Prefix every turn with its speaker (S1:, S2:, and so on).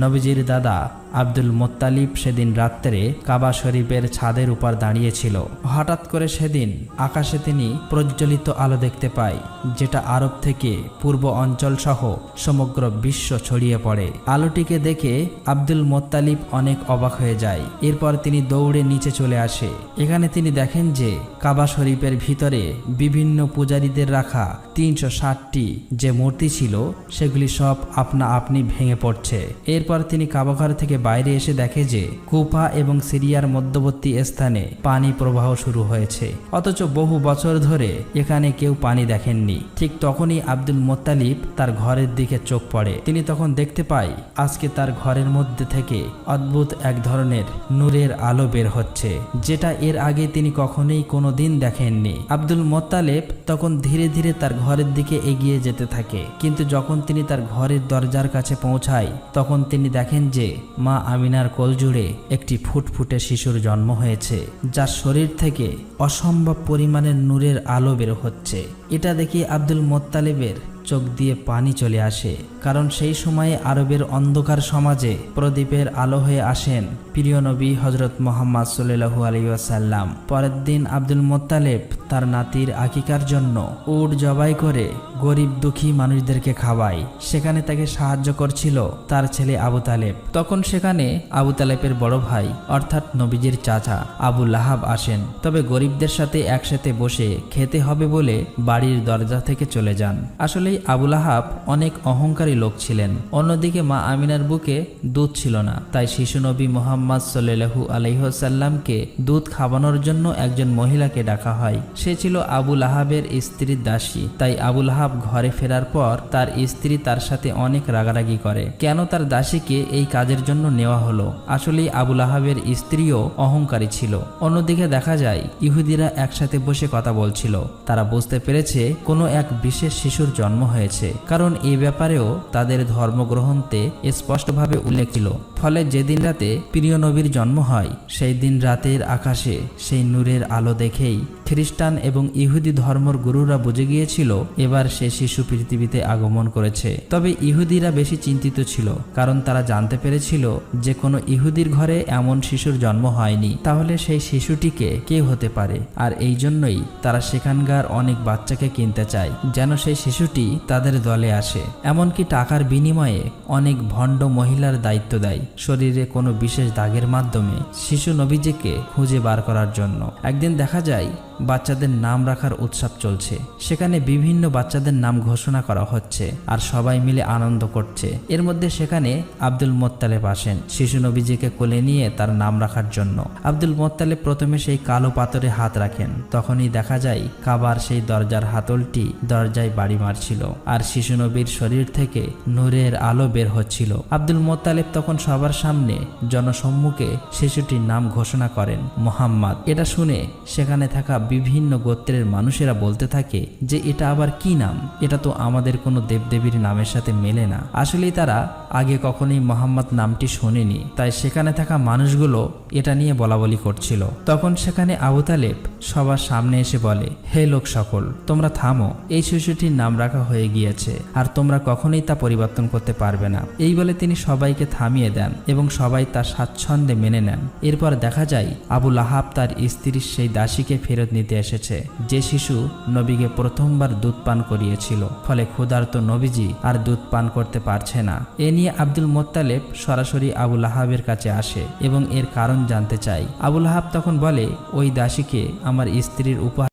S1: নবীজির দাদা আব্দুল মোত্তালিব সেদিন রাত্রে কাবা শরীফের ছাদের উপর দাঁড়িয়েছিল। হঠাৎ করে সেদিন আকাশে তিনি প্রজ্বলিত আলো দেখতে পায়, যেটা আরব থেকে পূর্ব অঞ্চল সহ সমগ্র বিশ্ব ছড়িয়ে পড়ে। আলোটিকে দেখে আব্দুল মোত্তালিব অনেক অবাক হয়ে যায়। এরপর তিনি দৌড়ে নিচে চলে আসে। এখানে তিনি দেখেন যে কাবা শরীফের ভিতরে বিভিন্ন পূজারীদের রাখা 360টি যে মূর্তি ছিল সেগুলি সব আপনা আপনি ভেঙে পড়ছে। এরপর তিনি কাবাঘর থেকে বাইরে এসে দেখে যে কুফা এবং সিরিয়ার মধ্যবর্তী স্থানে পানি প্রবাহ শুরু হয়েছে, অথচ বহু বছর ধরে এখানে কেউ পানি দেখেননি। ঠিক তখনই আব্দুল মোত্তালিব তার ঘরের দিকে চোখ পড়ে। তিনি তখন দেখতে পায় আজকে তার ঘরের মধ্যে থেকে অদ্ভুত এক ধরনের নূরের আলো বের হচ্ছে, যেটা এর আগে তিনি কখনোই কোনোদিন দেখেননি। আব্দুল মোত্তালিব তখন ধীরে ধীরে তার ঘরের দিকে এগিয়ে যেতে থাকে, কিন্তু যখন তিনি তার ঘরের দরজার কাছে পৌঁছায় তখন তিনি দেখেন যে মা আমিনার কোলজুড়ে একটি ফুটফুটে শিশুর জন্ম হয়েছে, যার শরীর থেকে অসম্ভব পরিমাণের নূরের আলো বের হচ্ছে। এটা দেখে আব্দুল মোত্তালিবের চোখ দিয়ে পানি চলে আসে, কারণ সেই সময়ে আরবের অন্ধকার সমাজে প্রদীপের আলো হয়ে আসেন প্রিয় নবী হজরত মুহাম্মদ সাল্লাল্লাহু আলাইহি ওয়াসাল্লাম। পরের দিন আব্দুল মোত্তালিব তার নাতির আকিকার জন্য উট জবাই করে গরিব দুঃখী মানুষদেরকে খাওয়ায়। সেখানে তাকে সাহায্য করছিল তার ছেলে আবু তালেব। তখন সেখানে আবু তালেবের বড় ভাই অর্থাৎ নবীজির চাচা আবু লাহাব আসেন, তবে গরিবদের সাথে একসাথে বসে খেতে হবে বলে বাড়ির দরজা থেকে চলে যান। আসলে আবু লাহাব অনেক অহংকারী লোক ছিলেন। অন্যদিকে মা আমিনার বুকে দুধ ছিল না, তাই শিশু নবী মুহাম্মদ সাল্লাল্লাহু আলাইহি ওয়াসাল্লামকে দুধ খাওয়ানোর জন্য একজন মহিলাকে ডাকা হয়। সে ছিল আবু লাহাবের স্ত্রীর দাসী। তাই আবু লাহাব ঘরে ফেরার পর তার স্ত্রী তার সাথে অনেক রাগারাগি করে, কেন তার দাসীকে এই কাজের জন্য নেওয়া হলো। আসলে আবু লাহাবের স্ত্রীও অহংকারী ছিল। অন্যদিকে দেখা যায় ইহুদিরা একসাথে বসে কথা বলছিল। তারা বুঝতে পেরেছে কোনো এক বিশেষ শিশুর জন্ম হয়েছে, কারণ এই ব্যাপারেও তাদের ধর্মগ্রন্থে স্পষ্টভাবে উল্লেখ ছিল। ফলে যেদিন রাতে প্রিয় নবীর জন্ম হয় সেই দিন রাতের আকাশে সেই নূরের আলো দেখেই খ্রিস্টান এবং ইহুদি ধর্মের গুরুরা বুঝে গিয়েছিল এবার সে শিশু পৃথিবীতে আগমন করেছে। তবে ইহুদিরা বেশি চিন্তিত ছিল, কারণ তারা জানতে পেরেছিল যে কোনো ইহুদির ঘরে এমন শিশুর জন্ম হয়নি, তাহলে সেই শিশুটিকে কে হতে পারে। আর এই জন্যই তারা সেখানকার অনেক বাচ্চাকে কিনতে চায়, যেন সেই শিশুটি তাদের দলে আসে। এমনকি টাকার বিনিময়ে অনেক ভণ্ড মহিলার দায়িত্ব দেয় শরীরে কোনো বিশেষ দাগের মাধ্যমে শিশু নবীজিকে খুঁজে বার করার জন্য। একদিন দেখা যায় বাচ্চাদের নাম রাখার উৎসব চলছে। সেখানে বিভিন্ন বাচ্চাদের নাম ঘোষণা করা হচ্ছে আর সবাই মিলে আনন্দ করছে। এর মধ্যে সেখানে আব্দুল মোত্তালিব আসেন শিশু নবীজিকে কোলে নিয়ে তার নাম রাখার জন্য। আব্দুল মোত্তালিব প্রথমে সেই কালো পাথরে হাত রাখেন, তখনই দেখা যায় কাবার সেই দরজার হাতলটি দরজায় বাড়ি মারছিল আর শিশু নবীর শরীর থেকে নূরের আলো বের হচ্ছিল। আব্দুল মোত্তালিব তখন সবার সামনে জনসম্মুখে শিশুটির নাম ঘোষণা করেন মুহাম্মদ। এটা শুনে সেখানে থাকা বিভিন্ন গোত্রের মানুষেরা বলতে থাকে যে এটা আবার কি নাম, এটা তো আমাদের কোনো দেবদেবীর নামের সাথে মেলে না। আসলেই তারা আগে কখনোই মুহাম্মদ নামটি শোনেনি, তাই সেখানে থাকা মানুষগুলো এটা নিয়ে বলাবলি করছিল। তখন সেখানে আবু তালেব সবার সামনে এসে বলে, হে লোক সকল, তোমরা থামো, এই শিশুটির নাম রাখা হয়ে গিয়েছে আর তোমরা কখনোই তা পরিবর্তন করতে পারবে না। এই বলে তিনি সবাইকে থামিয়ে দেন এবং সবাই তার স্বাচ্ছন্দ্যে মেনে নেন। এরপর দেখা যায় আবু লাহাব তার স্ত্রীর সেই দাসীকে ফেরত নিতে এসেছে, যে শিশু নবীকে প্রথমবার দুধ পান করিয়েছিল। ফলে ক্ষুধার্ত নবীজি আর দুধ পান করতে পারছে না। এ নিয়ে আব্দুল মোত্তালিব সরাসরি আবু লাহাবের কাছে আসে এবং এর কারণ জানতে চায়। আবু লাহাব তখন বলে, ওই দাসীকে আমার স্ত্রীর উপহার